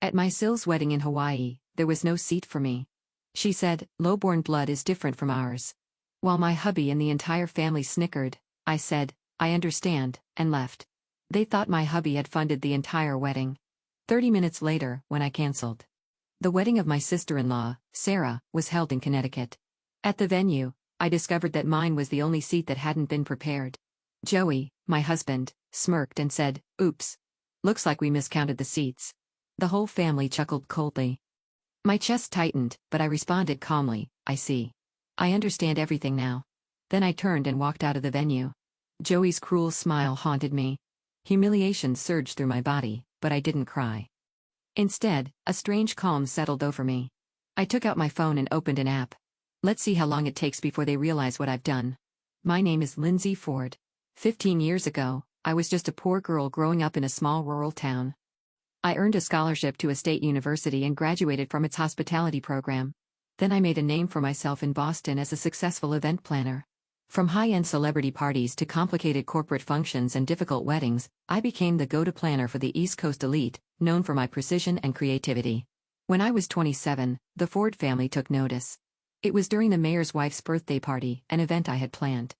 At my Sil's wedding in Hawaii, there was no seat for me. She said, "Lowborn blood is different from ours." While my hubby and the entire family snickered, I said, "I understand," and left. They thought my hubby had funded the entire wedding. 30 minutes later, when I canceled. The wedding of my sister-in-law, Sarah, was held in Connecticut. At the venue, I discovered that mine was the only seat that hadn't been prepared. Joey, my husband, smirked and said, "Oops. Looks like we miscounted the seats." The whole family chuckled coldly. My chest tightened, but I responded calmly, "I see. I understand everything now." Then I turned and walked out of the venue. Joey's cruel smile haunted me. Humiliation surged through my body, but I didn't cry. Instead, a strange calm settled over me. I took out my phone and opened an app. Let's see how long it takes before they realize what I've done. My name is Lindsay Ford. 15 years ago, I was just a poor girl growing up in a small rural town. I earned a scholarship to a state university and graduated from its hospitality program. Then I made a name for myself in Boston as a successful event planner. From high-end celebrity parties to complicated corporate functions and difficult weddings, I became the go-to planner for the East Coast elite, known for my precision and creativity. When I was 27, the Ford family took notice. It was during the mayor's wife's birthday party, an event I had planned.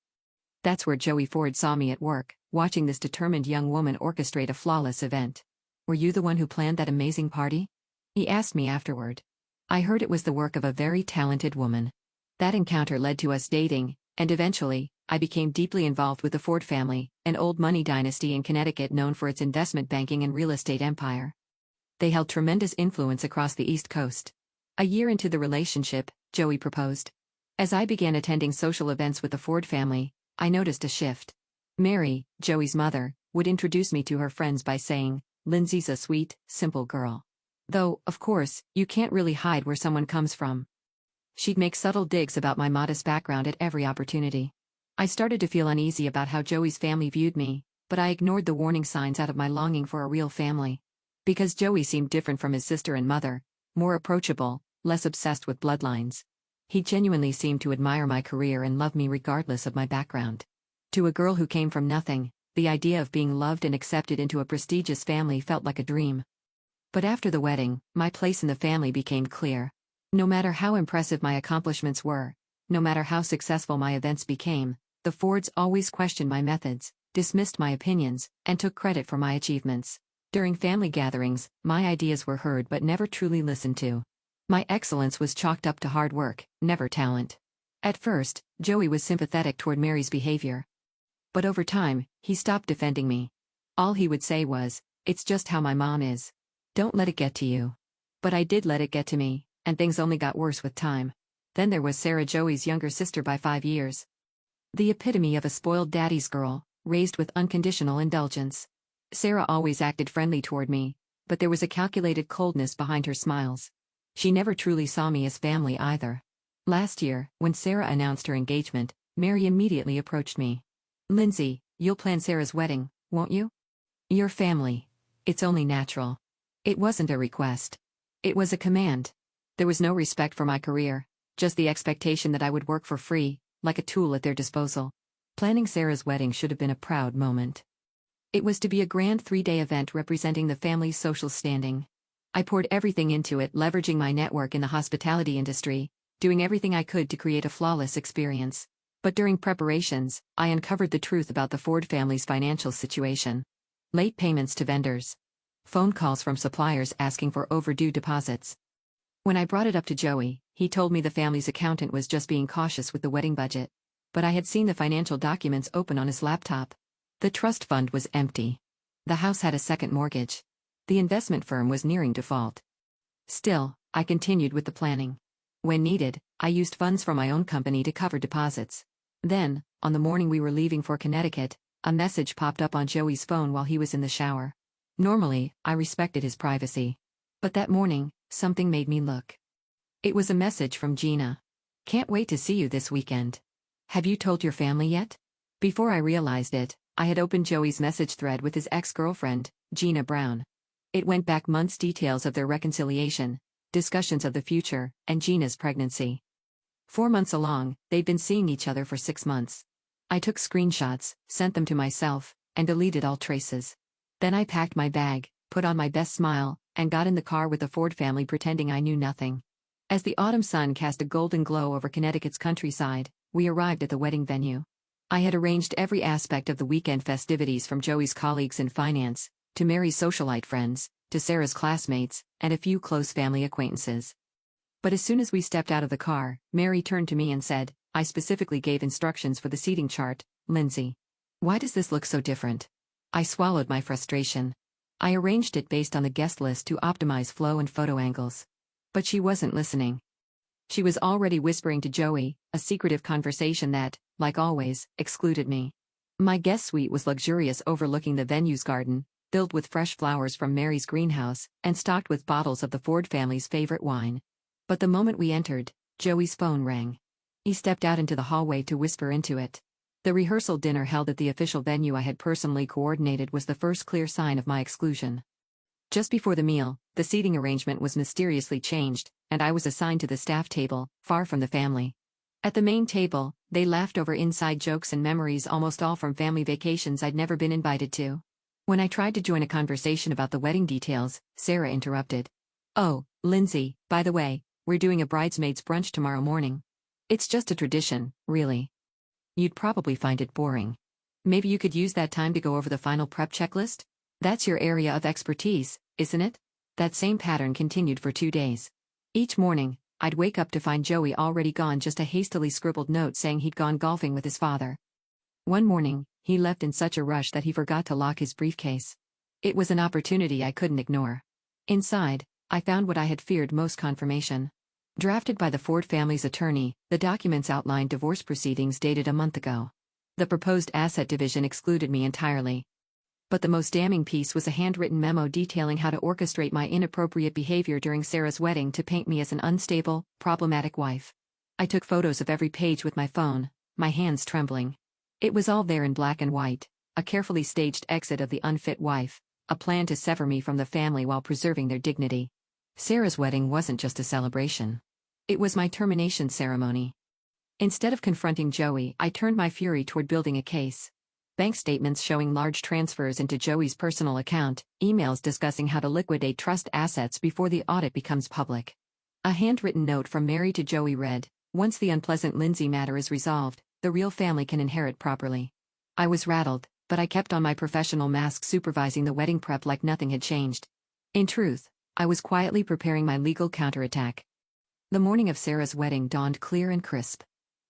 That's where Joey Ford saw me at work, watching this determined young woman orchestrate a flawless event. "Were you the one who planned that amazing party?" he asked me afterward. I heard it was the work of a very talented woman. That encounter led to us dating, and eventually, I became deeply involved with the Ford family, an old money dynasty in Connecticut known for its investment banking and real estate empire. They held tremendous influence across the East Coast. A year into the relationship, Joey proposed. As I began attending social events with the Ford family, I noticed a shift. Mary, Joey's mother, would introduce me to her friends by saying, "Lindsay's a sweet, simple girl." Though, of course, you can't really hide where someone comes from. She'd make subtle digs about my modest background at every opportunity. I started to feel uneasy about how Joey's family viewed me, but I ignored the warning signs out of my longing for a real family. Because Joey seemed different from his sister and mother, more approachable, less obsessed with bloodlines. He genuinely seemed to admire my career and love me regardless of my background. To a girl who came from nothing, the idea of being loved and accepted into a prestigious family felt like a dream. But after the wedding, my place in the family became clear. No matter how impressive my accomplishments were, no matter how successful my events became, the Fords always questioned my methods, dismissed my opinions, and took credit for my achievements. During family gatherings, my ideas were heard but never truly listened to. My excellence was chalked up to hard work, never talent. At first, Joey was sympathetic toward Mary's behavior. But over time, he stopped defending me. All he would say was, "It's just how my mom is. Don't let it get to you." But I did let it get to me, and things only got worse with time. Then there was Sarah, Joey's younger sister by 5 years. The epitome of a spoiled daddy's girl, raised with unconditional indulgence. Sarah always acted friendly toward me, but there was a calculated coldness behind her smiles. She never truly saw me as family either. Last year, when Sarah announced her engagement, Mary immediately approached me. "Lindsay, you'll plan Sarah's wedding, won't you? Your family. It's only natural." It wasn't a request. It was a command. There was no respect for my career, just the expectation that I would work for free, like a tool at their disposal. Planning Sarah's wedding should have been a proud moment. It was to be a grand 3-day event representing the family's social standing. I poured everything into it, leveraging my network in the hospitality industry, doing everything I could to create a flawless experience. But during preparations, I uncovered the truth about the Ford family's financial situation. Late payments to vendors. Phone calls from suppliers asking for overdue deposits. When I brought it up to Joey, he told me the family's accountant was just being cautious with the wedding budget. But I had seen the financial documents open on his laptop. The trust fund was empty. The house had a second mortgage. The investment firm was nearing default. Still, I continued with the planning. When needed, I used funds from my own company to cover deposits. Then, on the morning we were leaving for Connecticut, a message popped up on Joey's phone while he was in the shower. Normally, I respected his privacy. But that morning, something made me look. It was a message from Gina. "Can't wait to see you this weekend. Have you told your family yet?" Before I realized it, I had opened Joey's message thread with his ex-girlfriend, Gina Brown. It went back months, details of their reconciliation, discussions of the future, and Gina's pregnancy. 4 months along, they'd been seeing each other for 6 months. I took screenshots, sent them to myself, and deleted all traces. Then I packed my bag, put on my best smile, and got in the car with the Ford family pretending I knew nothing. As the autumn sun cast a golden glow over Connecticut's countryside, we arrived at the wedding venue. I had arranged every aspect of the weekend festivities, from Joey's colleagues in finance, to Mary's socialite friends, to Sarah's classmates, and a few close family acquaintances. But as soon as we stepped out of the car, Mary turned to me and said, "I specifically gave instructions for the seating chart, Lindsay. Why does this look so different?" I swallowed my frustration. I arranged it based on the guest list to optimize flow and photo angles. But she wasn't listening. She was already whispering to Joey, a secretive conversation that, like always, excluded me. My guest suite was luxurious, overlooking the venue's garden, filled with fresh flowers from Mary's greenhouse, and stocked with bottles of the Ford family's favorite wine. But the moment we entered, Joey's phone rang. He stepped out into the hallway to whisper into it. The rehearsal dinner held at the official venue I had personally coordinated was the first clear sign of my exclusion. Just before the meal, the seating arrangement was mysteriously changed, and I was assigned to the staff table, far from the family. At the main table, they laughed over inside jokes and memories, almost all from family vacations I'd never been invited to. When I tried to join a conversation about the wedding details, Sarah interrupted. "Oh, Lindsay, by the way, we're doing a bridesmaids brunch tomorrow morning. It's just a tradition, really. You'd probably find it boring. Maybe you could use that time to go over the final prep checklist? That's your area of expertise, isn't it?" That same pattern continued for 2 days. Each morning, I'd wake up to find Joey already gone, just a hastily scribbled note saying he'd gone golfing with his father. One morning, he left in such a rush that he forgot to lock his briefcase. It was an opportunity I couldn't ignore. Inside, I found what I had feared most: confirmation. Drafted by the Ford family's attorney, the documents outlined divorce proceedings dated a month ago. The proposed asset division excluded me entirely. But the most damning piece was a handwritten memo detailing how to orchestrate my inappropriate behavior during Sarah's wedding to paint me as an unstable, problematic wife. I took photos of every page with my phone, my hands trembling. It was all there in black and white: a carefully staged exit of the unfit wife, a plan to sever me from the family while preserving their dignity. Sarah's wedding wasn't just a celebration. It was my termination ceremony. Instead of confronting Joey, I turned my fury toward building a case. Bank statements showing large transfers into Joey's personal account, emails discussing how to liquidate trust assets before the audit becomes public. A handwritten note from Mary to Joey read, "Once the unpleasant Lindsay matter is resolved, the real family can inherit properly." I was rattled, but I kept on my professional mask, supervising the wedding prep like nothing had changed. In truth, I was quietly preparing my legal counterattack. The morning of Sarah's wedding dawned clear and crisp.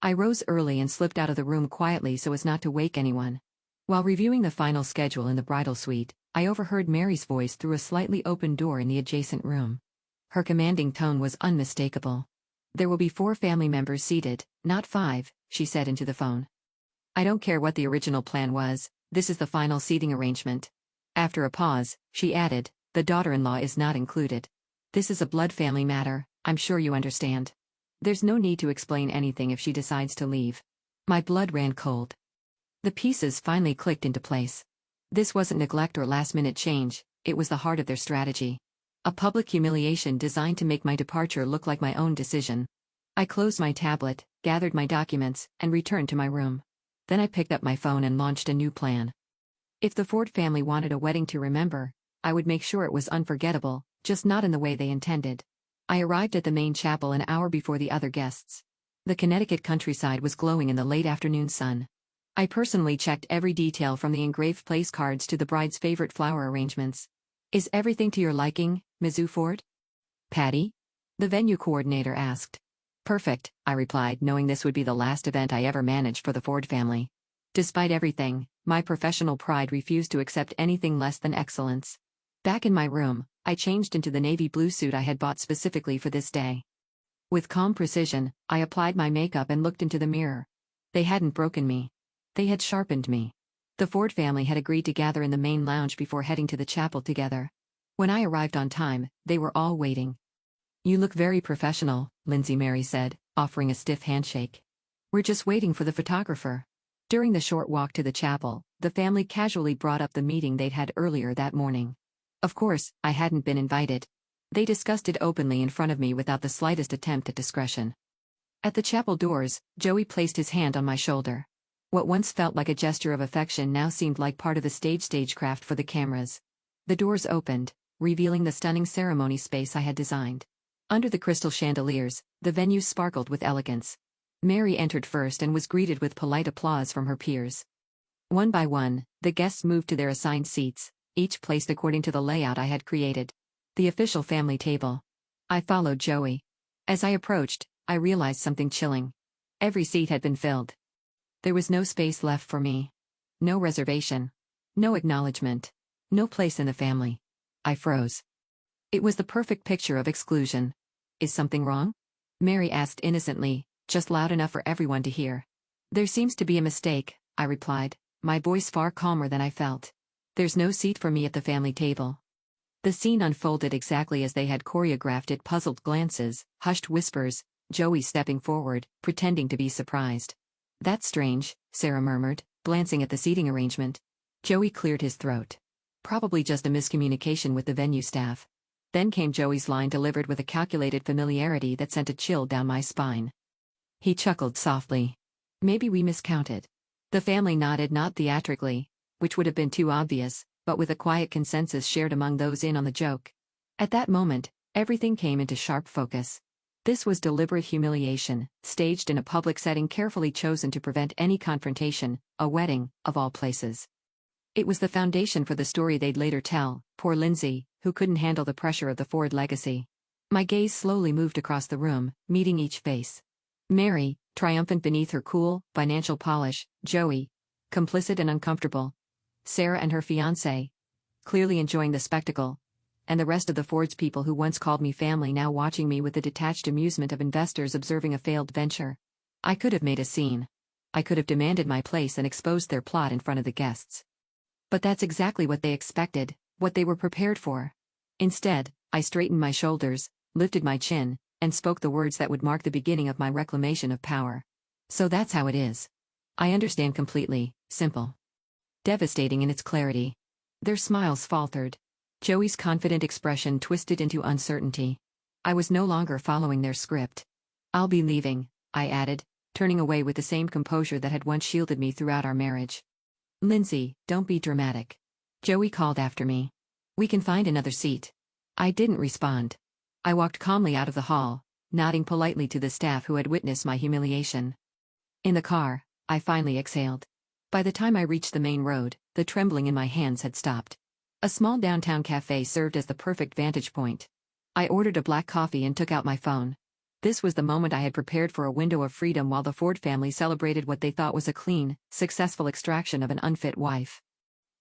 I rose early and slipped out of the room quietly so as not to wake anyone. While reviewing the final schedule in the bridal suite, I overheard Mary's voice through a slightly open door in the adjacent room. Her commanding tone was unmistakable. "There will be 4 family members seated, not 5, she said into the phone. "I don't care what the original plan was, this is the final seating arrangement." After a pause, she added, "The daughter-in-law is not included. This is a blood family matter, I'm sure you understand. There's no need to explain anything if she decides to leave." My blood ran cold. The pieces finally clicked into place. This wasn't neglect or last-minute change, it was the heart of their strategy. A public humiliation designed to make my departure look like my own decision. I closed my tablet, gathered my documents, and returned to my room. Then I picked up my phone and launched a new plan. If the Ford family wanted a wedding to remember, I would make sure it was unforgettable, just not in the way they intended. I arrived at the main chapel an hour before the other guests. The Connecticut countryside was glowing in the late afternoon sun. I personally checked every detail, from the engraved place cards to the bride's favorite flower arrangements. "Is everything to your liking, Ms. Ford?" "Patty?" the venue coordinator asked. "Perfect," I replied, knowing this would be the last event I ever managed for the Ford family. Despite everything, my professional pride refused to accept anything less than excellence. Back in my room, I changed into the navy blue suit I had bought specifically for this day. With calm precision, I applied my makeup and looked into the mirror. They hadn't broken me. They had sharpened me. The Ford family had agreed to gather in the main lounge before heading to the chapel together. When I arrived on time, they were all waiting. "You look very professional, Lindsay," Mary said, offering a stiff handshake. "We're just waiting for the photographer." During the short walk to the chapel, the family casually brought up the meeting they'd had earlier that morning. Of course, I hadn't been invited. They discussed it openly in front of me without the slightest attempt at discretion. At the chapel doors, Joey placed his hand on my shoulder. What once felt like a gesture of affection now seemed like part of the stagecraft for the cameras. The doors opened, revealing the stunning ceremony space I had designed. Under the crystal chandeliers, the venue sparkled with elegance. Mary entered first and was greeted with polite applause from her peers. One by one, the guests moved to their assigned seats, each placed according to the layout I had created. The official family table. I followed Joey. As I approached, I realized something chilling. Every seat had been filled. There was no space left for me. No reservation. No acknowledgement. No place in the family. I froze. It was the perfect picture of exclusion. Is something wrong? Mary asked innocently, just loud enough for everyone to hear. There seems to be a mistake, I replied, my voice far calmer than I felt. There's no seat for me at the family table. The scene unfolded exactly as they had choreographed it. Puzzled glances, hushed whispers, Joey stepping forward, pretending to be surprised. That's strange, Sarah murmured, glancing at the seating arrangement. Joey cleared his throat. Probably just a miscommunication with the venue staff. Then came Joey's line, delivered with a calculated familiarity that sent a chill down my spine. He chuckled softly. Maybe we miscounted. The family nodded, not theatrically, which would have been too obvious, but with a quiet consensus shared among those in on the joke. At that moment, everything came into sharp focus. This was deliberate humiliation, staged in a public setting, carefully chosen to prevent any confrontation, a wedding, of all places. It was the foundation for the story they'd later tell, poor Lindsay, who couldn't handle the pressure of the Ford legacy. My gaze slowly moved across the room, meeting each face. Mary, triumphant beneath her cool, financial polish, Joey, complicit and uncomfortable. Sarah and her fiancé, clearly enjoying the spectacle. And the rest of the Ford's people who once called me family, now watching me with the detached amusement of investors observing a failed venture. I could have made a scene. I could have demanded my place and exposed their plot in front of the guests. But that's exactly what they expected, what they were prepared for. Instead, I straightened my shoulders, lifted my chin, and spoke the words that would mark the beginning of my reclamation of power. So that's how it is. I understand completely, simple. Devastating in its clarity. Their smiles faltered. Joey's confident expression twisted into uncertainty. I was no longer following their script. I'll be leaving, I added, turning away with the same composure that had once shielded me throughout our marriage. Lindsay, don't be dramatic. Joey called after me. We can find another seat. I didn't respond. I walked calmly out of the hall, nodding politely to the staff who had witnessed my humiliation. In the car, I finally exhaled. By the time I reached the main road, the trembling in my hands had stopped. A small downtown cafe served as the perfect vantage point. I ordered a black coffee and took out my phone. This was the moment I had prepared for, a window of freedom while the Ford family celebrated what they thought was a clean, successful extraction of an unfit wife.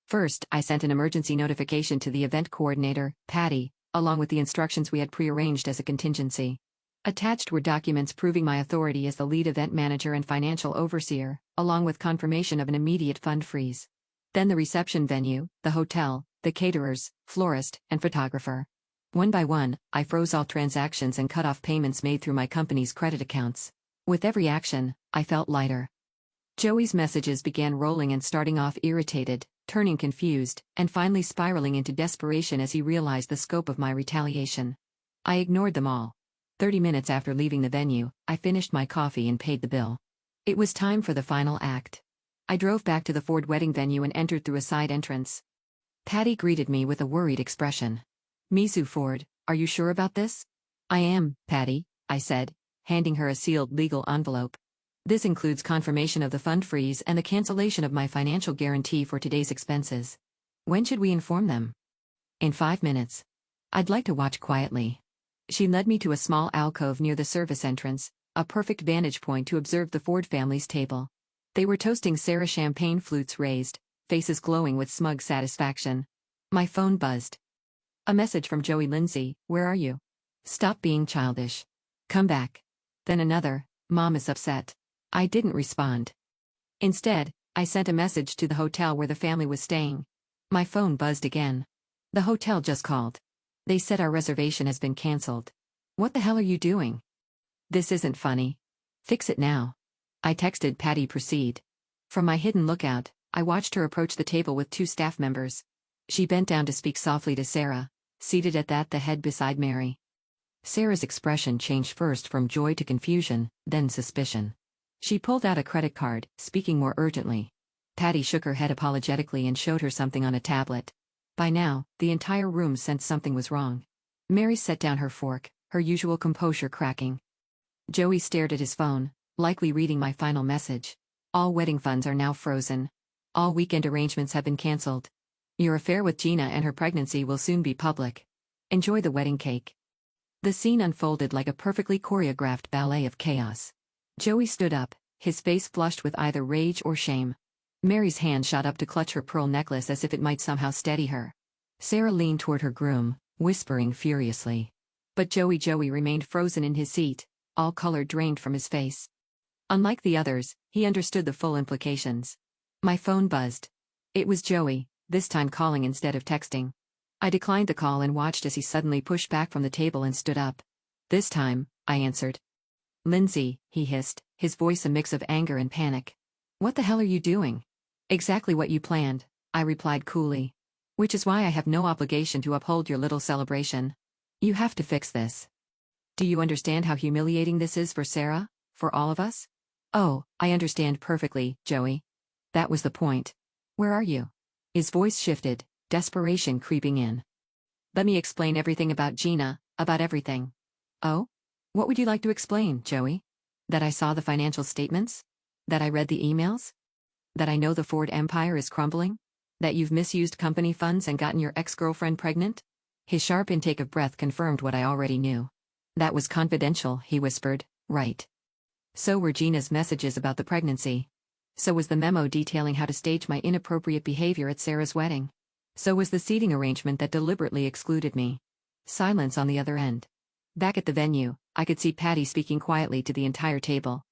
First, I sent an emergency notification to the event coordinator, Patty, along with the instructions we had prearranged as a contingency. Attached were documents proving my authority as the lead event manager and financial overseer, along with confirmation of an immediate fund freeze. Then the reception venue, the hotel, the caterers, florist, and photographer. One by one, I froze all transactions and cut off payments made through my company's credit accounts. With every action, I felt lighter. Joey's messages began rolling and starting off irritated, turning confused, and finally spiraling into desperation as he realized the scope of my retaliation. I ignored them all. 30 minutes after leaving the venue, I finished my coffee and paid the bill. It was time for the final act. I drove back to the Ford wedding venue and entered through a side entrance. Patty greeted me with a worried expression. Misu Ford, are you sure about this? I am, Patty, I said, handing her a sealed legal envelope. This includes confirmation of the fund freeze and the cancellation of my financial guarantee for today's expenses. When should we inform them? In 5 minutes. I'd like to watch quietly. She led me to a small alcove near the service entrance, a perfect vantage point to observe the Ford family's table. They were toasting Sarah, champagne flutes raised, faces glowing with smug satisfaction. My phone buzzed. A message from Joey. Lindsay, where are you? Stop being childish. Come back. Then another, Mom is upset. I didn't respond. Instead, I sent a message to the hotel where the family was staying. My phone buzzed again. The hotel just called. They said our reservation has been cancelled. What the hell are you doing? This isn't funny. Fix it now. I texted Patty. Proceed. From my hidden lookout, I watched her approach the table with 2 staff members. She bent down to speak softly to Sarah, seated at the head beside Mary. Sarah's expression changed first from joy to confusion, then suspicion. She pulled out a credit card, speaking more urgently. Patty shook her head apologetically and showed her something on a tablet. By now, the entire room sensed something was wrong. Mary set down her fork, her usual composure cracking. Joey stared at his phone, likely reading my final message. All wedding funds are now frozen. All weekend arrangements have been cancelled. Your affair with Gina and her pregnancy will soon be public. Enjoy the wedding cake. The scene unfolded like a perfectly choreographed ballet of chaos. Joey stood up, his face flushed with either rage or shame. Mary's hand shot up to clutch her pearl necklace as if it might somehow steady her. Sarah leaned toward her groom, whispering furiously. But Joey remained frozen in his seat, all color drained from his face. Unlike the others, he understood the full implications. My phone buzzed. It was Joey, this time calling instead of texting. I declined the call and watched as he suddenly pushed back from the table and stood up. This time, I answered. Lindsay, he hissed, his voice a mix of anger and panic. What the hell are you doing? Exactly what you planned, I replied coolly. Which is why I have no obligation to uphold your little celebration. You have to fix this. Do you understand how humiliating this is for Sarah, for all of us? Oh, I understand perfectly, Joey. That was the point. Where are you? His voice shifted, desperation creeping in. Let me explain everything about Gina, about everything. Oh? What would you like to explain, Joey? That I saw the financial statements? That I read the emails? That I know the Ford empire is crumbling? That you've misused company funds and gotten your ex-girlfriend pregnant? His sharp intake of breath confirmed what I already knew. That was confidential, he whispered, right. So were Gina's messages about the pregnancy. So was the memo detailing how to stage my inappropriate behavior at Sarah's wedding. So was the seating arrangement that deliberately excluded me. Silence on the other end. Back at the venue, I could see Patty speaking quietly to the entire table.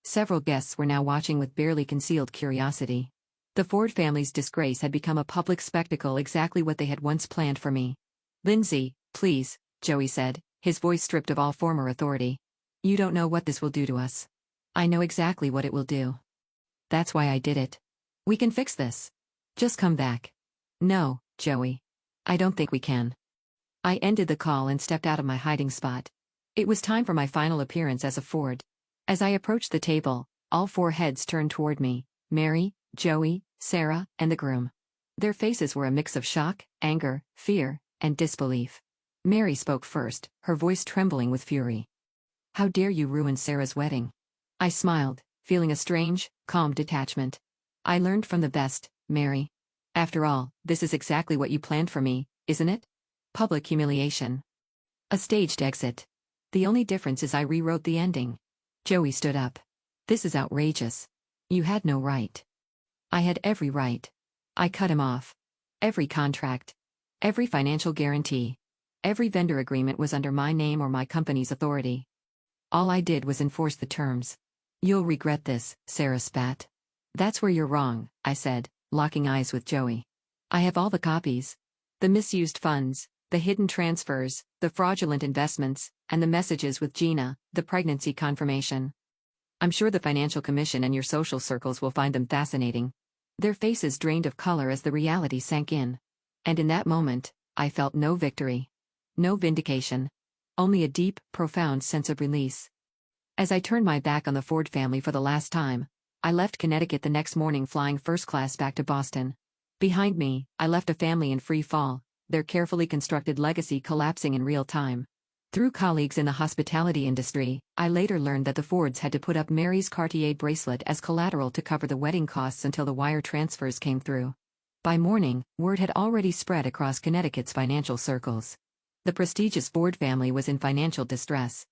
Several guests were now watching with barely concealed curiosity. The Ford family's disgrace had become a public spectacle, exactly what they had once planned for me. Lindsay, please, Joey said, his voice stripped of all former authority. You don't know what this will do to us. I know exactly what it will do. That's why I did it. We can fix this. Just come back. No, Joey. I don't think we can. I ended the call and stepped out of my hiding spot. It was time for my final appearance as a Ford. As I approached the table, all four heads turned toward me, Mary, Joey, Sarah, and the groom. Their faces were a mix of shock, anger, fear, and disbelief. Mary spoke first, her voice trembling with fury. How dare you ruin Sarah's wedding? I smiled, feeling a strange, calm detachment. I learned from the best, Mary. After all, this is exactly what you planned for me, isn't it? Public humiliation. A staged exit. The only difference is I rewrote the ending. Joey stood up. This is outrageous. You had no right. I had every right. I cut him off. Every contract. Every financial guarantee. Every vendor agreement was under my name or my company's authority. All I did was enforce the terms. You'll regret this, Sarah spat. That's where you're wrong, I said, locking eyes with Joey. I have all the copies. The misused funds, the hidden transfers, the fraudulent investments, and the messages with Gina, the pregnancy confirmation. I'm sure the Financial Commission and your social circles will find them fascinating. Their faces drained of color as the reality sank in. And in that moment, I felt no victory. No vindication. Only a deep, profound sense of release. As I turned my back on the Ford family for the last time, I left Connecticut the next morning flying first class back to Boston. Behind me, I left a family in free fall, their carefully constructed legacy collapsing in real time. Through colleagues in the hospitality industry, I later learned that the Fords had to put up Mary's Cartier bracelet as collateral to cover the wedding costs until the wire transfers came through. By morning, word had already spread across Connecticut's financial circles. The prestigious Ford family was in financial distress.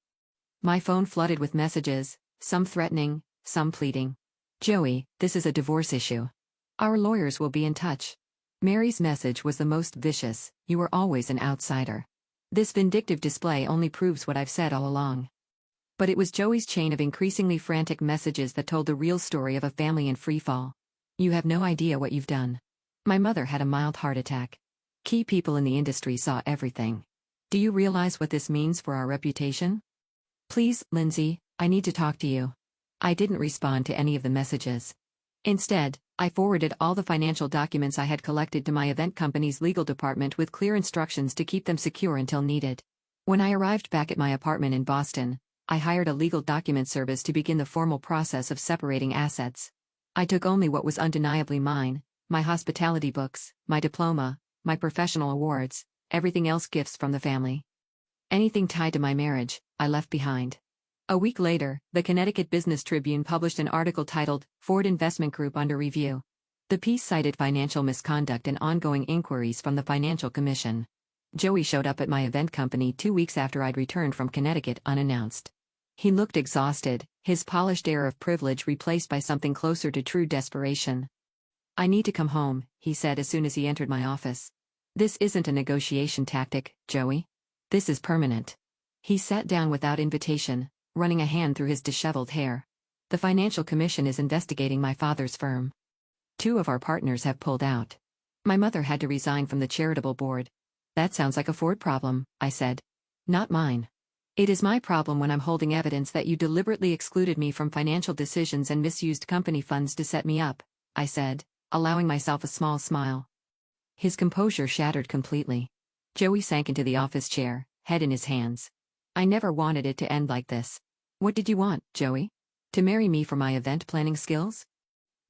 My phone flooded with messages, some threatening, some pleading. Joey, this is a divorce issue. Our lawyers will be in touch. Mary's message was the most vicious, you were always an outsider. This vindictive display only proves what I've said all along. But it was Joey's chain of increasingly frantic messages that told the real story of a family in freefall. You have no idea what you've done. My mother had a mild heart attack. Key people in the industry saw everything. Do you realize what this means for our reputation? Please, Lindsay, I need to talk to you. I didn't respond to any of the messages. Instead, I forwarded all the financial documents I had collected to my event company's legal department with clear instructions to keep them secure until needed. When I arrived back at my apartment in Boston, I hired a legal document service to begin the formal process of separating assets. I took only what was undeniably mine, my hospitality books, my diploma, my professional awards, everything else gifts from the family. Anything tied to my marriage, I left behind. A week later, the Connecticut Business Tribune published an article titled, Ford Investment Group Under Review. The piece cited financial misconduct and ongoing inquiries from the Financial Commission. Joey showed up at my event company 2 weeks after I'd returned from Connecticut unannounced. He looked exhausted, his polished air of privilege replaced by something closer to true desperation. "I need to come home," he said as soon as he entered my office. "This isn't a negotiation tactic, Joey. This is permanent." He sat down without invitation, running a hand through his disheveled hair. "The Financial Commission is investigating my father's firm. 2 of our partners have pulled out. My mother had to resign from the charitable board." "That sounds like a Ford problem," I said. "Not mine. It is my problem when I'm holding evidence that you deliberately excluded me from financial decisions and misused company funds to set me up," I said, allowing myself a small smile. His composure shattered completely. Joey sank into the office chair, head in his hands. "I never wanted it to end like this. What did you want, Joey? To marry me for my event planning skills?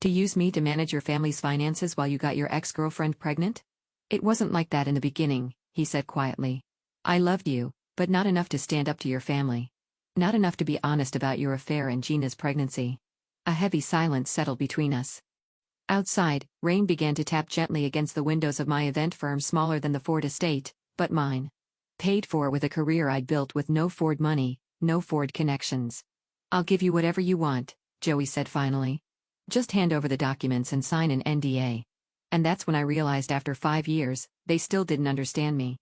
To use me to manage your family's finances while you got your ex-girlfriend pregnant?" "It wasn't like that in the beginning," he said quietly. "I loved you, but not enough to stand up to your family. Not enough to be honest about your affair and Gina's pregnancy." A heavy silence settled between us. Outside, rain began to tap gently against the windows of my event firm, smaller than the Ford estate, but mine. Paid for with a career I'd built with no Ford money, no Ford connections. "I'll give you whatever you want," Joey said finally. "Just hand over the documents and sign an NDA." And that's when I realized after 5 years, they still didn't understand me.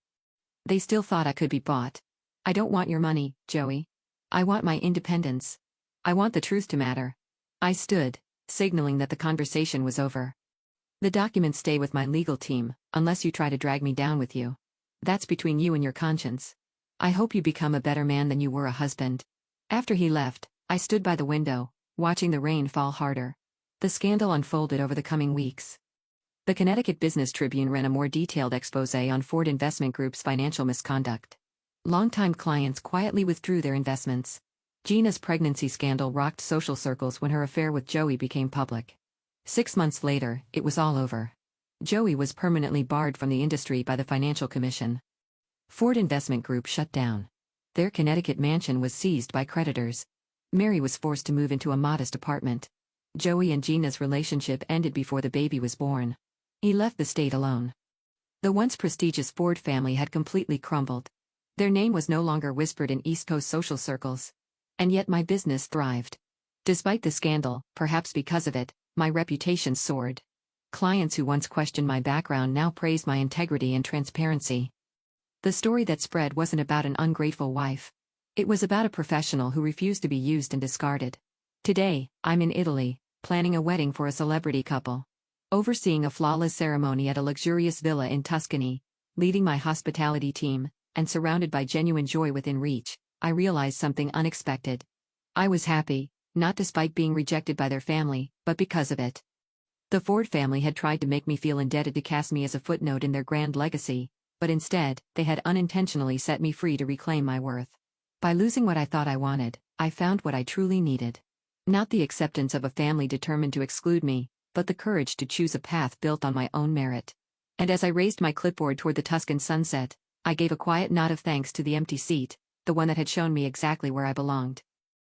They still thought I could be bought. "I don't want your money, Joey. I want my independence. I want the truth to matter." I stood, signaling that the conversation was over. "The documents stay with my legal team, unless you try to drag me down with you. That's between you and your conscience. I hope you become a better man than you were a husband." After he left, I stood by the window, watching the rain fall harder. The scandal unfolded over the coming weeks. The Connecticut Business Tribune ran a more detailed exposé on Ford Investment Group's financial misconduct. Longtime clients quietly withdrew their investments. Gina's pregnancy scandal rocked social circles when her affair with Joey became public. 6 months later, it was all over. Joey was permanently barred from the industry by the Financial Commission. Ford Investment Group shut down. Their Connecticut mansion was seized by creditors. Mary was forced to move into a modest apartment. Joey and Gina's relationship ended before the baby was born. He left the state alone. The once prestigious Ford family had completely crumbled. Their name was no longer whispered in East Coast social circles. And yet my business thrived. Despite the scandal, perhaps because of it, my reputation soared. Clients who once questioned my background now praised my integrity and transparency. The story that spread wasn't about an ungrateful wife. It was about a professional who refused to be used and discarded. Today, I'm in Italy, planning a wedding for a celebrity couple. Overseeing a flawless ceremony at a luxurious villa in Tuscany, leading my hospitality team, and surrounded by genuine joy within reach, I realized something unexpected. I was happy, not despite being rejected by their family, but because of it. The Ford family had tried to make me feel indebted to cast me as a footnote in their grand legacy, but instead, they had unintentionally set me free to reclaim my worth. By losing what I thought I wanted, I found what I truly needed. Not the acceptance of a family determined to exclude me, but the courage to choose a path built on my own merit. And as I raised my clipboard toward the Tuscan sunset, I gave a quiet nod of thanks to the empty seat, the one that had shown me exactly where I belonged.